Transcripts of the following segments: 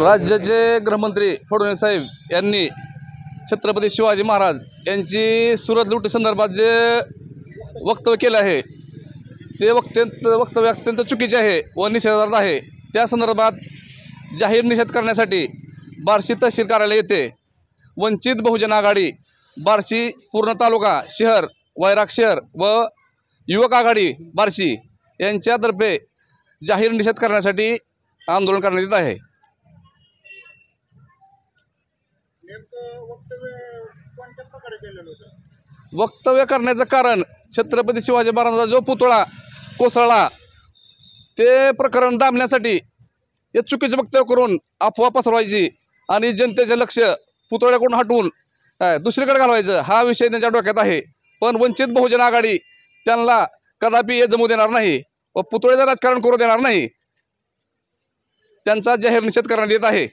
राज्याचे गृहमंत्री फडणवीस साहेब यांनी छत्रपती शिवाजी महाराज यांची सुरत लुटी संदर्भात जे वक्तव्य केलं आहे ते वक्तव्य अत्यंत चुकीचे आहे व निषेधार्ह आहे। त्या संदर्भात जाहीर निषेध करण्यासाठी बार्शी तहसील कार्यालय येथे वंचित बहुजन आघाडी बार्शी पूर्ण तालुका शहर वैराग शहर व युवक आघाडी बार्शी यांच्यातर्फे जाहीर निषेध करण्यासाठी आंदोलन करण्यात येत आहे। वक्तव्य करण्याचं कारण छत्रपती शिवाजी महाराजांचा जो पुतळा कोसळला ते प्रकरण दाबण्यासाठी हे चुकीचे वक्तव्य करून अफवा पसरवायची आणि जनतेचे लक्ष पुतळ्याकडून हटवून दुसरीकडे घालवायचं हा विषय त्यांच्या डोक्यात आहे। पण वंचित बहुजन आघाडी त्यांना कदापि हे जमू देणार नाही व पुतळ्याचं राजकारण करू देणार नाही। त्यांचा जाहीर निषेध करण्यात येत आहे।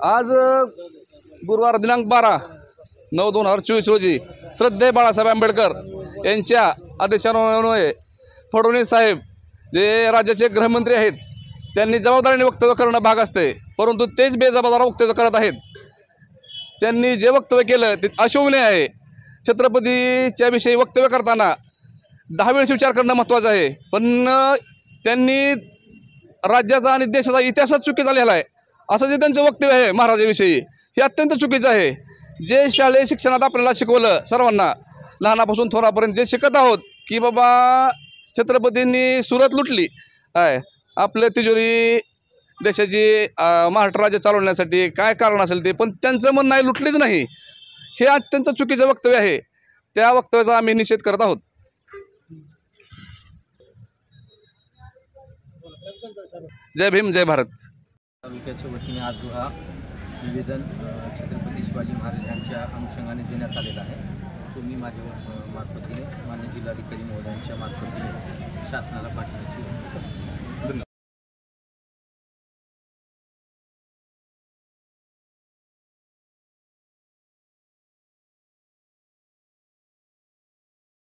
आज गुरुवार दिनांक 12/9/2024 रोजी श्रद्धेय बाळासाहेब आंबेडकर यांच्या आदेशान्वये फडणवीस साहेब जे राज्याचे गृहमंत्री आहेत त्यांनी जबाबदारीने वक्तव्य करणं भाग असते, परंतु तेच बेजबाबदार वक्तव्य करत आहेत। त्यांनी जे वक्तव्य केलं ते अशोभनीय आहे। छत्रपतीच्या विषयी वक्तव्य करताना 10 वेळेस विचार करणं महत्त्वाचं आहे, पण त्यांनी राज्याचा आणि देशाचा इतिहासच चुकीचा लिहिला आहे असं जे त्यांचं वक्तव्य आहे महाराजांविषयी हे अत्यंत चुकीचं आहे। जे शालेय शिक्षणात आपल्याला शिकवलं सर्वांना लहानापासून थोरापर्यंत जे शिकत आहोत की बाबा छत्रपतींनी सुरत लुटली आहे, आपल्या तिजोरी देशाची महाराष्ट्र राज्य चालवण्यासाठी काय कारण असेल ते, पण त्यांचं म्हणणं आहे लुटलीच नाही, हे अत्यंत चुकीचं वक्तव्य आहे। त्या वक्तव्याचा आम्ही निषेध करत आहोत। जय भीम जय भारत। तालुक्याच्या वतीने आज हा निवेदन छत्रपती शिवाजी महाराज यांच्या अनुषंगाने देण्यात आलेला आहे। तुम्ही माझ्या मार्फतीने माननीय जिल्हाधिकारी महोदयांच्या मार्फतीने शासनाला पाठवण्याची